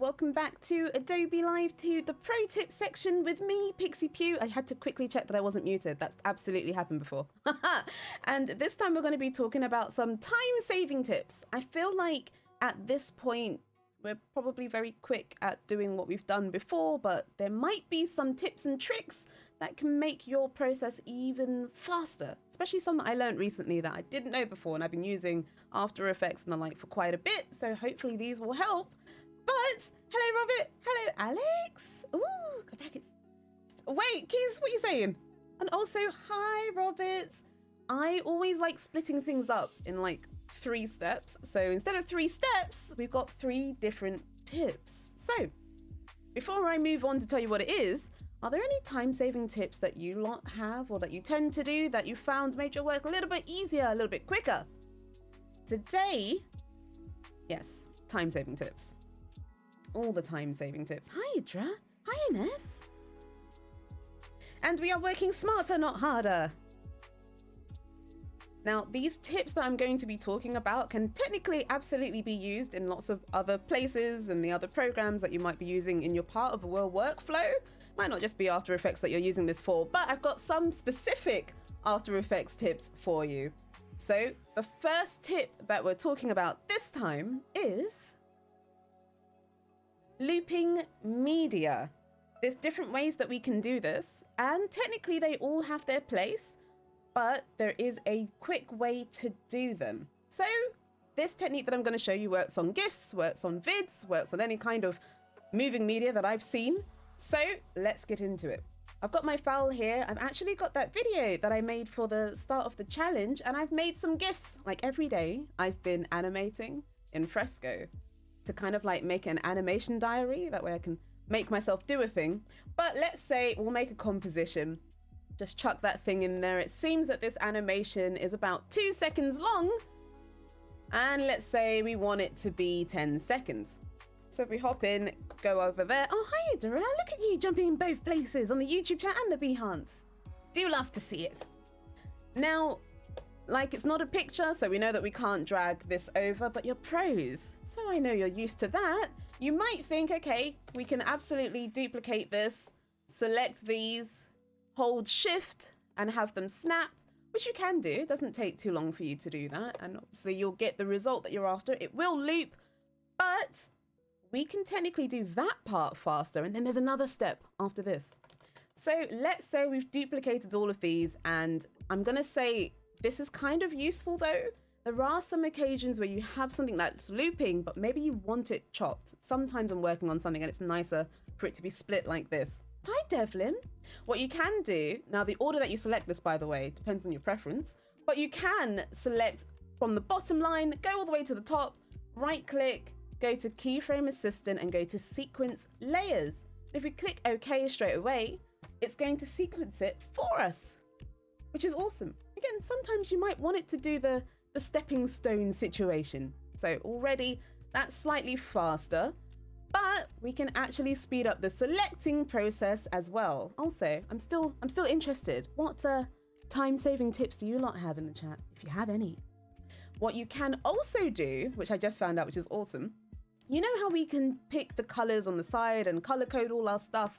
welcome back to Adobe Live, to the pro tip section with me, Pixipui. I had to quickly check that I wasn't muted. That's absolutely happened before. And this time we're going to be talking about some time-saving tips. I feel like at this point, we're probably very quick at doing what we've done before, but there might be some tips and tricks that can make your process even faster, especially some that I learned recently that I didn't know before, and I've been using After Effects and the like for quite a bit, so hopefully these will help. But hello Robert, hello Alex. Ooh, good brackets. Wait, Keys, what are you saying? And also hi Robert. I always like splitting things up in like 3 steps, so instead of 3 steps we've got 3 different tips. So before I move on to tell you what it is, are there any time-saving tips that you lot have or that you tend to do that you found made your work a little bit easier, a little bit quicker? Today, yes, time-saving tips. All the time-saving tips. Hi, Idra. Hi, Ines. And we are working smarter, not harder. Now, these tips that I'm going to be talking about can technically absolutely be used in lots of other places and the other programs that you might be using in your part of the workflow. Might not just be After Effects that you're using this for, but I've got some specific After Effects tips for you. So the first tip that we're talking about this time is looping media. There's different ways that we can do this, and technically they all have their place, but there is a quick way to do them. So this technique that I'm going to show you works on GIFs, works on vids, works on any kind of moving media that I've seen. So let's get into it. I've got my file here. I've actually got that video that I made for the start of the challenge, and I've made some GIFs. Like every day I've been animating in Fresco to kind of like make an animation diary. That way I can make myself do a thing. But let's say we'll make a composition. Just chuck that thing in there. It seems that this animation is about 2 seconds long. And let's say we want it to be 10 seconds. So if we hop in, go over there. Oh, hi, Dora. Look at you jumping in both places on the YouTube chat and the Behance. Do love to see it. Now, like it's not a picture, so we know that we can't drag this over, but you're pros. So I know you're used to that. You might think, okay, we can absolutely duplicate this, select these, hold shift and have them snap, which you can do. It doesn't take too long for you to do that. And obviously you'll get the result that you're after. It will loop, but we can technically do that part faster. And then there's another step after this. So let's say we've duplicated all of these, and I'm going to say this is kind of useful though. There are some occasions where you have something that's looping, but maybe you want it chopped. Sometimes I'm working on something and it's nicer for it to be split like this. Hi, Devlin. What you can do, now the order that you select this, by the way, depends on your preference, but you can select from the bottom line, go all the way to the top, right click, go to Keyframe Assistant and go to Sequence Layers. If we click OK straight away, it's going to sequence it for us, which is awesome. Again, sometimes you might want it to do the stepping stone situation. So already that's slightly faster, but we can actually speed up the selecting process as well. Also, I'm still interested. What time-saving tips do you lot have in the chat, if you have any? What you can also do, which I just found out, which is awesome, you know how we can pick the colors on the side and color code all our stuff?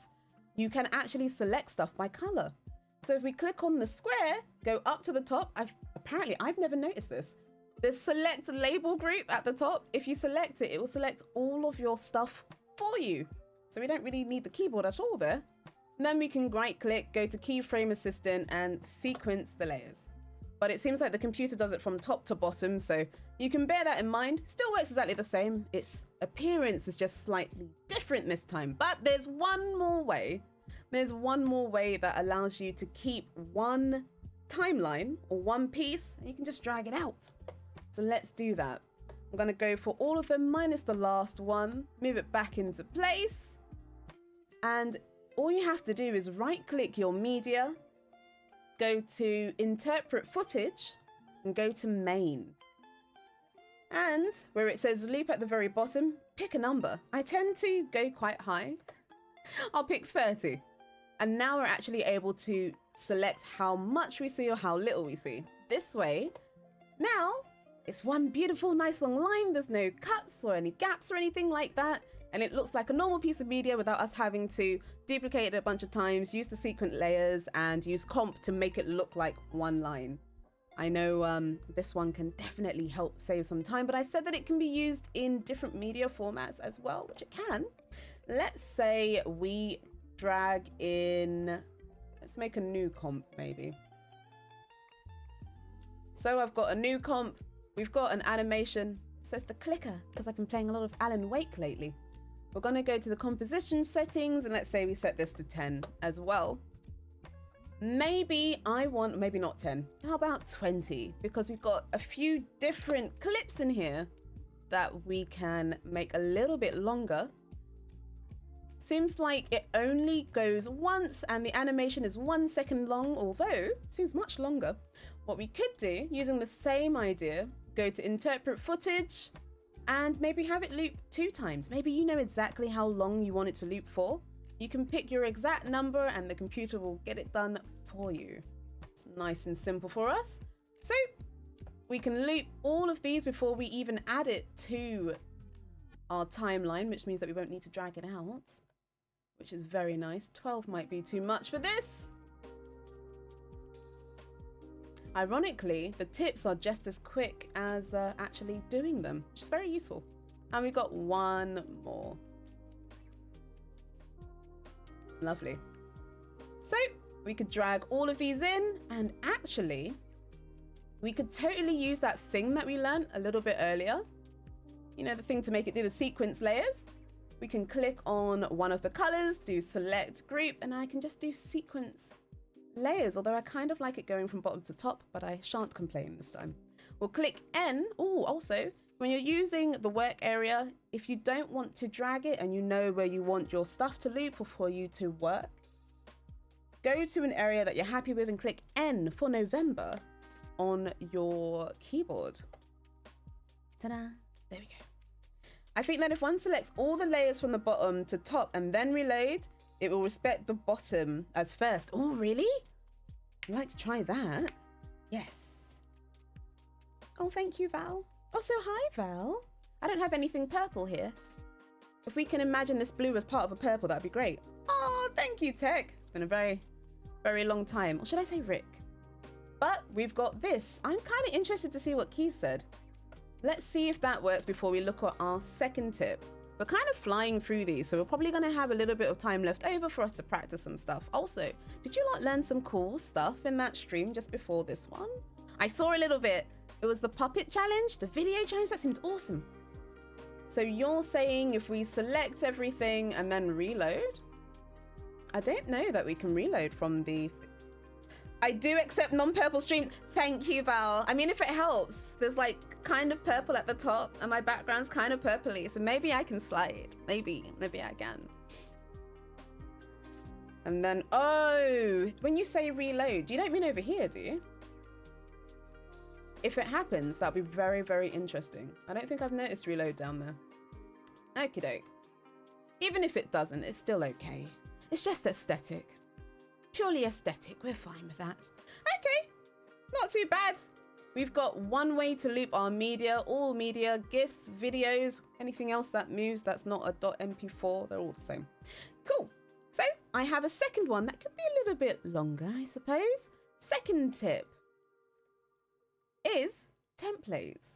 You can actually select stuff by color. So if we click on the square, go up to the top, apparently I've never noticed this. The select label group at the top, if you select it, it will select all of your stuff for you. So we don't really need the keyboard at all there. And then we can right click, go to Keyframe Assistant and sequence the layers. But it seems like the computer does it from top to bottom, so you can bear that in mind. Still works exactly the same. Its appearance is just slightly different this time, but there's one more way. There's one more way that allows you to keep one timeline or one piece, and you can just drag it out. So let's do that. I'm gonna go for all of them minus the last one, move it back into place. And all you have to do is right click your media, go to interpret footage and go to main. And where it says loop at the very bottom, pick a number. I tend to go quite high. I'll pick 30. And now we're actually able to select how much we see or how little we see. This way, now it's one beautiful, nice long line. There's no cuts or any gaps or anything like that. and it looks like a normal piece of media without us having to duplicate it a bunch of times, use the sequent layers, and use comp to make it look like one line. I know this one can definitely help save some time, but I said that it can be used in different media formats as well, which it can. Let's say we drag in, let's make a new comp maybe. So I've got a new comp, we've got an animation, it says the clicker, because I've been playing a lot of Alan Wake lately. We're gonna go to the composition settings, and let's say we set this to 10 as well. Maybe I want, maybe not 10, how about 20? Because we've got a few different clips in here that we can make a little bit longer. Seems like it only goes once and the animation is 1 second long, although it seems much longer. What we could do, using the same idea, go to interpret footage and maybe have it loop 2 times. Maybe you know exactly how long you want it to loop for. You can pick your exact number and the computer will get it done for you. It's nice and simple for us. So we can loop all of these before we even add it to our timeline, which means that we won't need to drag it out, which is very nice. 12 might be too much for this. Ironically, the tips are just as quick as actually doing them, which is very useful. And we've got one more. Lovely. So we could drag all of these in, and actually we could totally use that thing that we learned a little bit earlier. You know, the thing to make it do the sequence layers. We can click on one of the colors, do select group, and I can just do sequence layers, although I kind of like it going from bottom to top, but I shan't complain this time. We'll click N. Oh, also, when you're using the work area, if you don't want to drag it and you know where you want your stuff to loop or for you to work, go to an area that you're happy with and click N for November on your keyboard. Ta-da! There we go. I think that if one selects all the layers from the bottom to top and then reload, it will respect the bottom as first. Oh, really? I'd like to try that. Yes. Oh, thank you, Val. Also, hi, Val. I don't have anything purple here. If we can imagine this blue as part of a purple, that'd be great. Oh, thank you, Tech. It's been a very, very long time. Or should I say Rick? But we've got this. I'm kind of interested to see what Keith said. Let's see if that works before we look at our second tip. We're kind of flying through these, so we're probably going to have a little bit of time left over for us to practice some stuff. Also, did you lot learn some cool stuff in that stream just before this one? I saw a little bit. It was the puppet challenge, the video challenge. That seemed awesome. So you're saying if we select everything and then reload? I don't know that we can reload from the... I do accept non-purple streams. Thank you, Val. I mean, if it helps, there's like kind of purple at the top and my background's kind of purpley. So maybe I can slide. Maybe I can. And then, oh, when you say reload, you don't mean over here, do you? If it happens, that'll be very, very interesting. I don't think I've noticed reload down there. Okie doke. Even if it doesn't, it's still okay. It's just aesthetic. Purely aesthetic, we're fine with that. Okay, not too bad. We've got one way to loop our media, all media, GIFs, videos, anything else that moves that's not a .mp4, they're all the same. Cool, so I have a second one that could be a little bit longer, I suppose. Second tip is templates.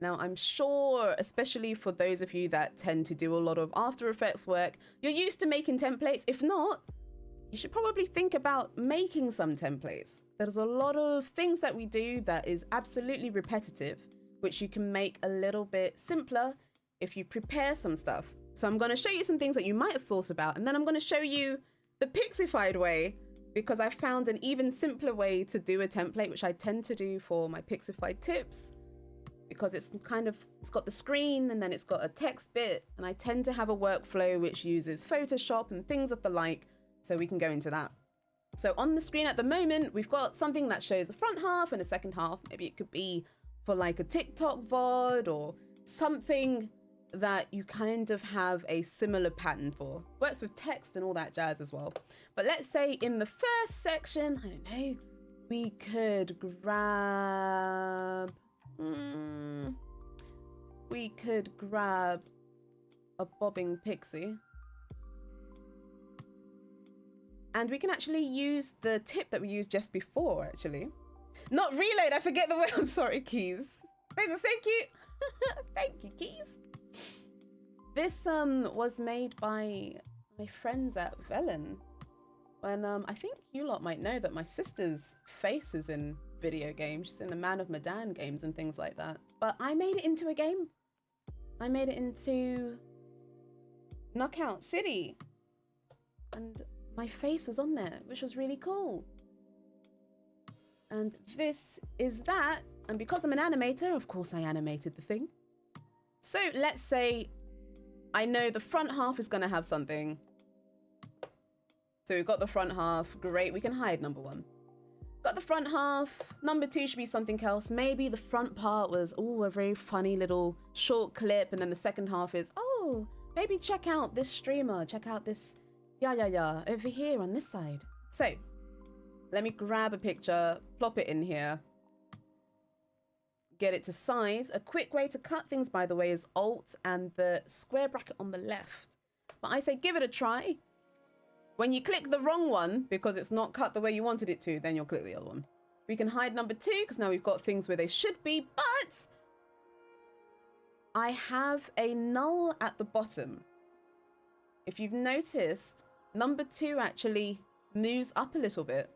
Now, I'm sure, especially for those of you that tend to do a lot of After Effects work, you're used to making templates. If not, you should probably think about making some templates. There's a lot of things that we do that is absolutely repetitive, which you can make a little bit simpler if you prepare some stuff. So I'm going to show you some things that you might have thought about, and then I'm going to show you the Pixified way, because I found an even simpler way to do a template, which I tend to do for my Pixified tips. Because it's got the screen and then it's got a text bit, and I tend to have a workflow which uses Photoshop and things of the like, so we can go into that. So on the screen at the moment, we've got something that shows the front half and the second half. Maybe it could be for like a TikTok VOD or something that you kind of have a similar pattern for. Works with text and all that jazz as well. But let's say in the first section, I don't know, We could grab... we could grab a bobbing pixie. And we can actually use the tip that we used just before, actually. Not reload, I forget the word. I'm sorry, Keys. Those are so cute. Thank you, Keys. This was made by my friends at Velen. When I think you lot might know that my sister's face is in video games. She's in the Man of Medan games and things like that. But I made it into a game. I made it into Knockout City. And my face was on there, which was really cool. And this is that. And because I'm an animator, of course I animated the thing. So let's say I know the front half is going to have something. So we've got the front half. Great. We can hide number 1. Got the front half. Number 2 should be something else. Maybe the front part was, oh, a very funny little short clip. And then the second half is, oh, maybe check out this streamer. Check out this, yeah, over here on this side. So let me grab a picture, plop it in here. Get it to size. A quick way to cut things, by the way, is Alt and the square bracket on the left. But I say give it a try. When you click the wrong one, because it's not cut the way you wanted it to, then you'll click the other one. We can hide number 2, because now we've got things where they should be, but I have a null at the bottom. If you've noticed, number 2 actually moves up a little bit.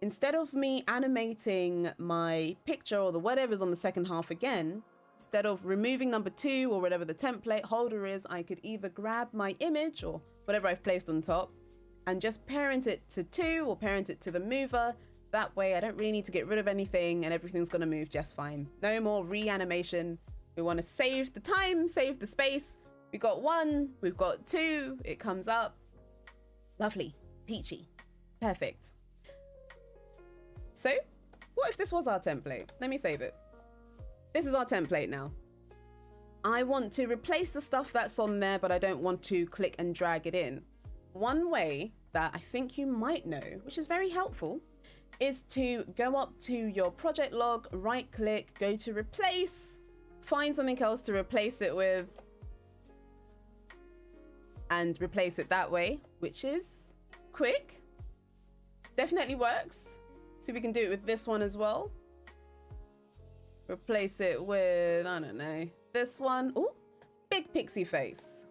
Instead of me animating my picture or the whatever's on the second half again, instead of removing number 2 or whatever the template holder is, I could either grab my image or whatever I've placed on top and just parent it to 2 or parent it to the mover. That way I don't really need to get rid of anything and everything's going to move just fine. No more reanimation. We want to save the time, save the space. We got 1, we've got 2, it comes up. Lovely, peachy, perfect. So, what if this was our template? Let me save it. This is our template now. I want to replace the stuff that's on there, but I don't want to click and drag it in. One way that I think you might know, which is very helpful, is to go up to your project log, right click, go to replace, find something else to replace it with, and replace it that way, which is quick. Definitely works. See if we can do it with this one as well. Replace it with, I don't know, this one. Oh, big pixie face.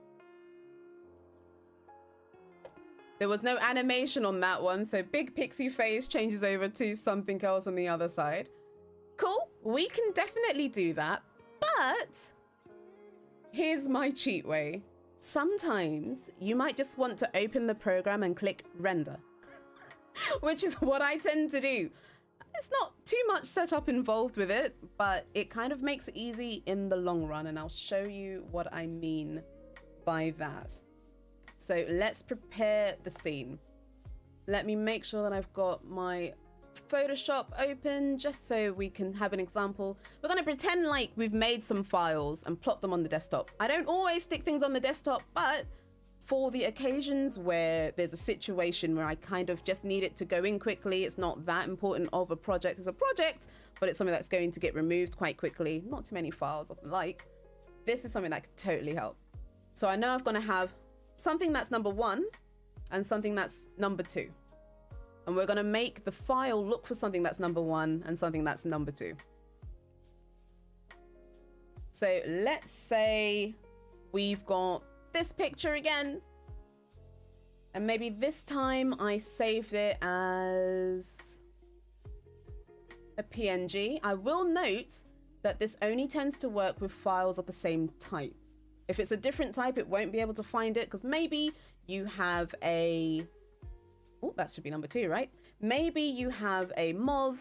There was no animation on that one, so big pixie face changes over to something else on the other side. Cool, we can definitely do that, but here's my cheat way. Sometimes you might just want to open the program and click render. Which is what I tend to do. It's not too much setup involved with it, but it kind of makes it easy in the long run, and I'll show you what I mean by that. So let's prepare the scene. Let me make sure that I've got my Photoshop open just so we can have an example. We're going to pretend like we've made some files and plot them on the desktop. I don't always stick things on the desktop, but for the occasions where there's a situation where I kind of just need it to go in quickly, it's not that important of a project as a project, but it's something that's going to get removed quite quickly. Not too many files of the like. This is something that could totally help. So I know I'm going to have something that's number 1 and something that's number 2. And we're going to make the file look for something that's number 1 and something that's number 2. So let's say we've got this picture again, and maybe this time I saved it as a PNG. I will note that this only tends to work with files of the same type. If it's a different type, it won't be able to find it, because maybe you have a, oh, that should be number 2, right? Maybe you have a MOV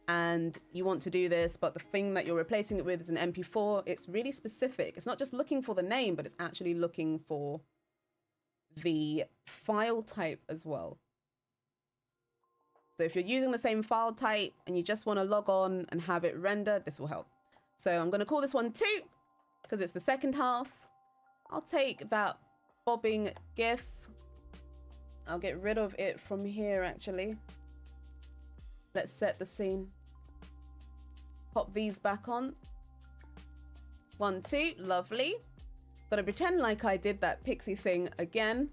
and you want to do this, but the thing that you're replacing it with is an MP4. It's really specific. It's not just looking for the name, but it's actually looking for the file type as well. So if you're using the same file type and you just want to log on and have it render, this will help. So I'm going to call this one 2 because it's the second half. I'll take that bobbing GIF. I'll get rid of it from here, actually. Let's set the scene. Pop these back on. 1, 2, lovely. Gonna pretend like I did that pixie thing again.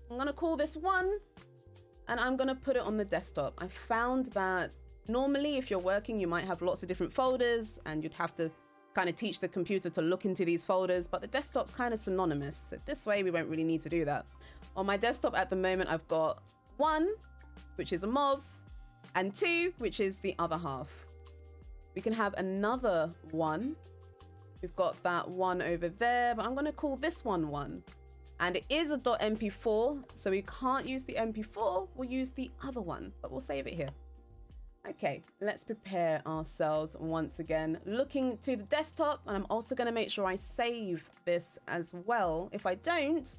I'm gonna call this 1, and I'm gonna put it on the desktop. I found that normally if you're working, you might have lots of different folders and you'd have to kind of teach the computer to look into these folders, but the desktop's kind of synonymous. So this way we won't really need to do that. On my desktop at the moment, I've got 1, which is a MOV, and 2, which is the other half. We can have another 1. We've got that 1 over there, but I'm going to call this one 1. And it is a .mp4, so we can't use the mp4. We'll use the other one, but we'll save it here. Okay, let's prepare ourselves once again. Looking to the desktop, and I'm also going to make sure I save this as well. If I don't,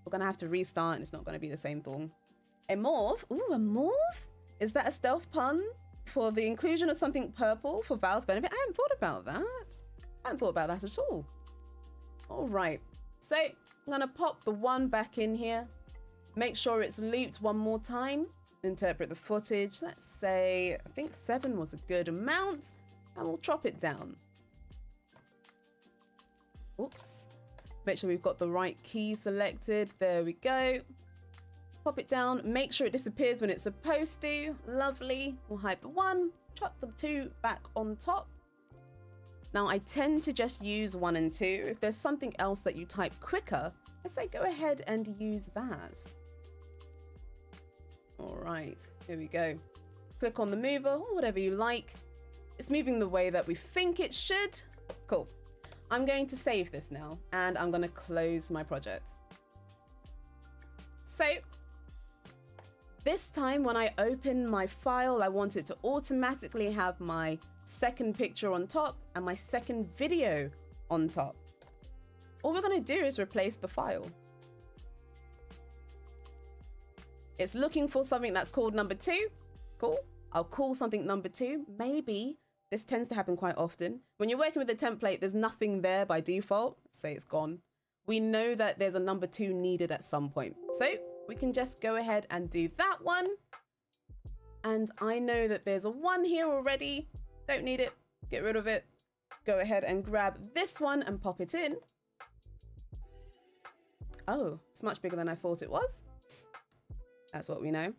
we're going to have to restart, and it's not going to be the same thing. A morph? Ooh, a morph? Is that a stealth pun for the inclusion of something purple for Val's benefit? I hadn't thought about that. I hadn't thought about that at all. All right. So I'm going to pop the 1 back in here. Make sure it's looped one more time. Interpret the footage. Let's say, I think 7 was a good amount. And we'll chop it down. Oops. Make sure we've got the right key selected. There we go. Pop it down. Make sure it disappears when it's supposed to. Lovely. We'll hide the 1. Chuck the 2 back on top. Now, I tend to just use 1 and 2. If there's something else that you type quicker, I say go ahead and use that. All right, here we go. Click on the mover or whatever you like. It's moving the way that we think it should. Cool. I'm going to save this now, and I'm going to close my project. So this time when I open my file, I want it to automatically have my second picture on top and my second video on top. All we're going to do is replace the file. It's looking for something that's called number 2. Cool. I'll call something number 2. Maybe this tends to happen quite often. When you're working with a template, there's nothing there by default. Say it's gone. We know that there's a number 2 needed at some point. So we can just go ahead and do that one. And I know that there's a 1 here already. Don't need it. Get rid of it. Go ahead and grab this one and pop it in. Oh, it's much bigger than I thought it was. That's what we know.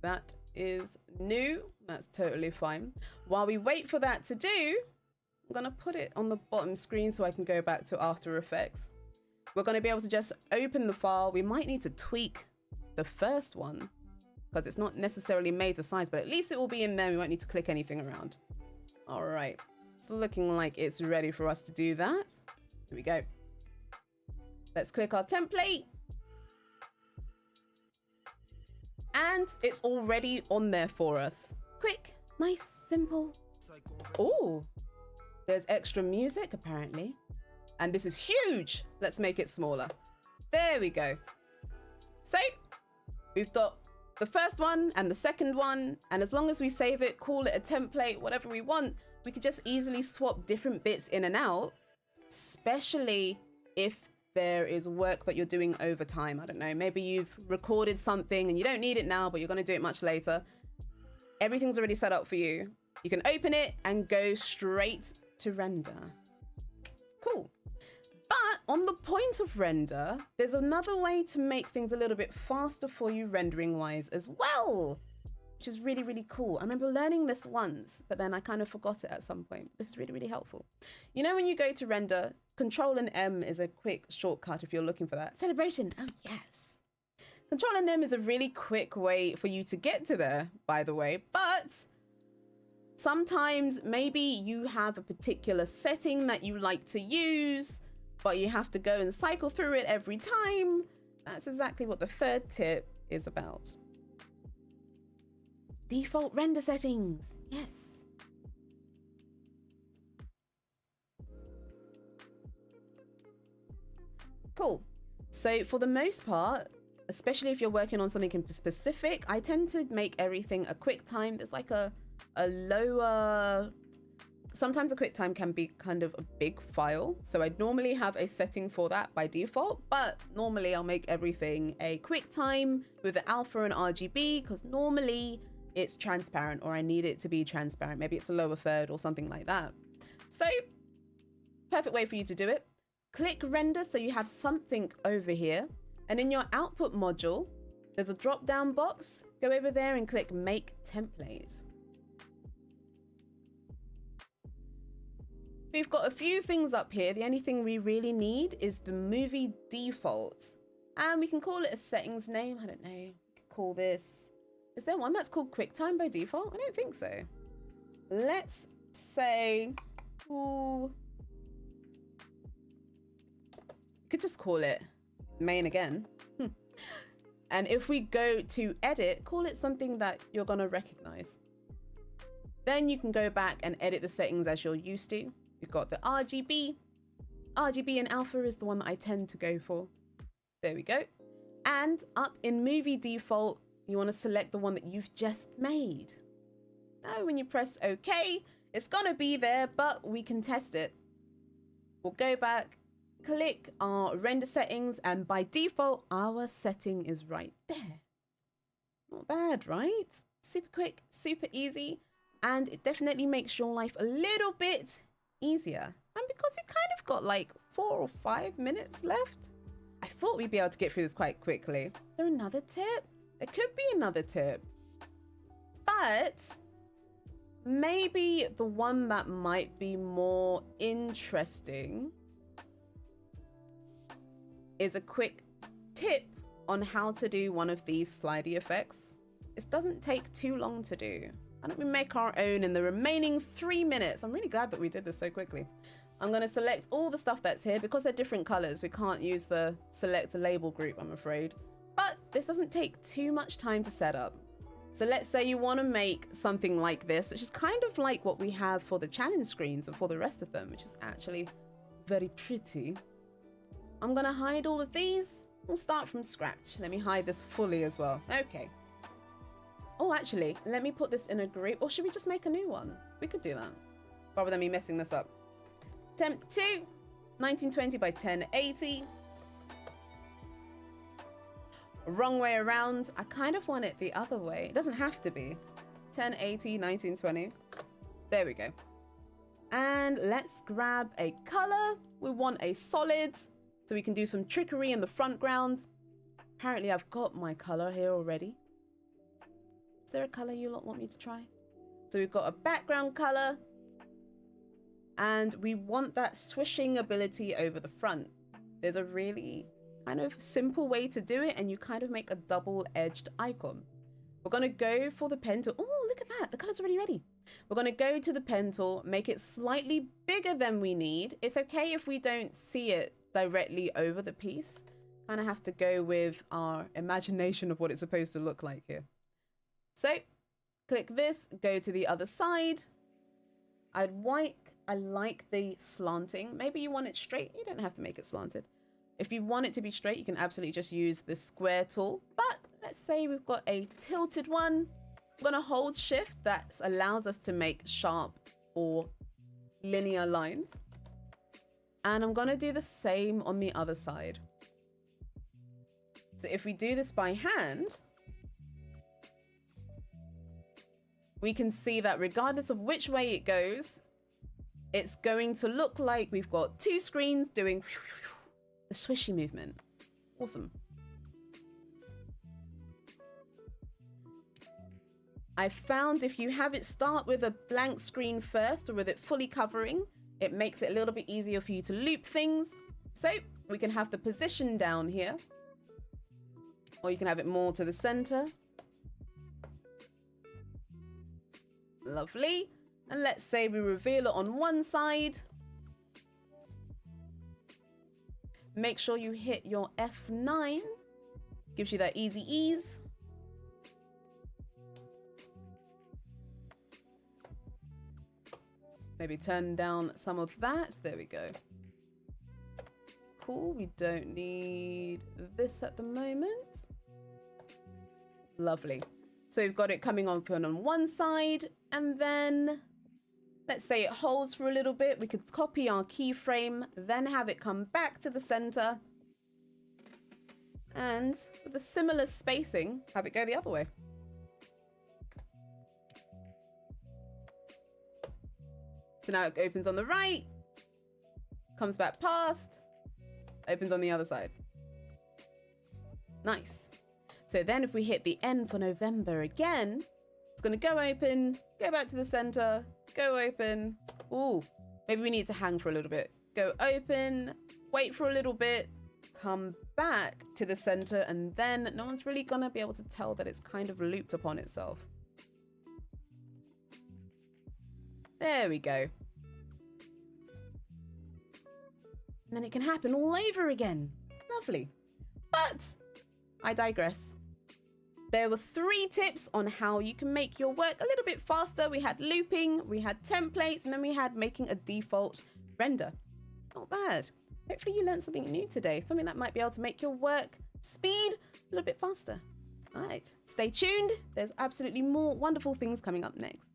That is new. That's totally fine. While we wait for that to do, I'm going to put it on the bottom screen so I can go back to After Effects. We're going to be able to just open the file. We might need to tweak the first one because it's not necessarily made to size, but at least it will be in there. We won't need to click anything around. All right. It's looking like it's ready for us to do that. Here we go. Let's click our template. And it's already on there for us. Quick, nice, simple. Oh, there's extra music apparently. And this is huge. Let's make it smaller. There we go. So we've got the first one and the second one. And as long as we save it, call it a template, whatever we want, we could just easily swap different bits in and out, especially if there is work that you're doing over time. I don't know, maybe you've recorded something and you don't need it now, but you're going to do it much later. Everything's already set up for you. You can open it and go straight to render. Cool. But on the point of render, there's another way to make things a little bit faster for you rendering wise as well, which is really, really cool. I remember learning this once, but then I kind of forgot it at some point. This is really, really helpful. You know, when you go to render, Control and M is a quick shortcut if you're looking for that. Celebration, oh yes. Control and M is a really quick way for you to get to there, by the way, but sometimes maybe you have a particular setting that you like to use, but you have to go and cycle through it every time. That's exactly what the third tip is about. Default render settings, yes. Cool. So for the most part, especially if you're working on something in specific, I tend to make everything a QuickTime. There's like a lower, sometimes a QuickTime can be kind of a big file. So I'd normally have a setting for that by default, but normally I'll make everything a QuickTime with the alpha and RGB because normally it's transparent, or I need it to be transparent. Maybe it's a lower third or something like that. So perfect way for you to do it. Click render so you have something over here. And in your output module, there's a drop down box. Go over there and click make template. We've got a few things up here. The only thing we really need is the movie default. And we can call it a settings name. I don't know. We could call this. Is there one that's called QuickTime by default? I don't think so. Let's say, ooh, you could just call it main again. And if we go to edit, call it something that you're going to recognize. Then you can go back and edit the settings as you're used to. You've got the RGB. RGB and alpha is the one that I tend to go for. There we go. And up in movie default, you want to select the one that you've just made. Now, when you press OK, it's going to be there, but we can test it. We'll go back, click our render settings, and by default, our setting is right there. Not bad, right? Super quick, super easy, and it definitely makes your life a little bit easier. And because we kind of got like 4 or 5 minutes left, I thought we'd be able to get through this quite quickly. Is there another tip? There could be another tip. But maybe the one that might be more interesting is a quick tip on how to do one of these slidey effects. This doesn't take too long to do. Why don't we make our own in the remaining 3 minutes? I'm really glad that we did this so quickly. I'm going to select all the stuff that's here. Because they're different colors, we can't use the select a label group, I'm afraid. But this doesn't take too much time to set up. So let's say you want to make something like this, which is kind of like what we have for the challenge screens and for the rest of them, which is actually very pretty. I'm going to hide all of these. We'll start from scratch. Let me hide this fully as well. Okay. Oh, actually, let me put this in a group. Or should we just make a new one? We could do that rather than me messing this up. Temp 2, 1920 by 1080. Wrong way around. I kind of want it the other way. It doesn't have to be. 1080, 1920. There we go. And let's grab a color. We want a solid, so we can do some trickery in the front ground. Apparently, I've got my color here already. Is there a color you lot want me to try? So we've got a background color. And we want that swishing ability over the front. There's a really kind of simple way to do it, and you kind of make a double-edged icon. We're going to go for the pen tool. Oh, look at that. The color's already ready. We're going to go to the pen tool, make it slightly bigger than we need. It's okay if we don't see it directly over the piece. Kind of have to go with our imagination of what it's supposed to look like here. So click this, go to the other side. I like the slanting. Maybe you want it straight. You don't have to make it slanted. If you want it to be straight, you can absolutely just use the square tool. But let's say we've got a tilted one. I'm going to hold shift. That allows us to make sharp or linear lines. And I'm going to do the same on the other side. So if we do this by hand, we can see that regardless of which way it goes, it's going to look like we've got 2 screens doing the swishy movement. Awesome. I found if you have it start with a blank screen first, or with it fully covering, it makes it a little bit easier for you to loop things. So we can have the position down here, or you can have it more to the center. Lovely. And let's say we reveal it on one side. Make sure you hit your F9. Gives you that easy ease. Maybe turn down some of that. There we go. Cool. We don't need this at the moment. Lovely. So we've got it coming on one side, and then let's say it holds for a little bit. We could copy our keyframe, then have it come back to the center. And with a similar spacing, have it go the other way. So now it opens on the right, comes back past, opens on the other side. Nice. So then if we hit the N for November again, it's going to go open, go back to the center, go open. Ooh, maybe we need to hang for a little bit. Go open, wait for a little bit, come back to the center, and then no one's really going to be able to tell that it's kind of looped upon itself. There we go. And then it can happen all over again. Lovely. But I digress. There were 3 tips on how you can make your work a little bit faster. We had looping, we had templates, and then we had making a default render. Not bad. Hopefully you learned something new today, something that might be able to make your work speed a little bit faster. All right, stay tuned. There's absolutely more wonderful things coming up next.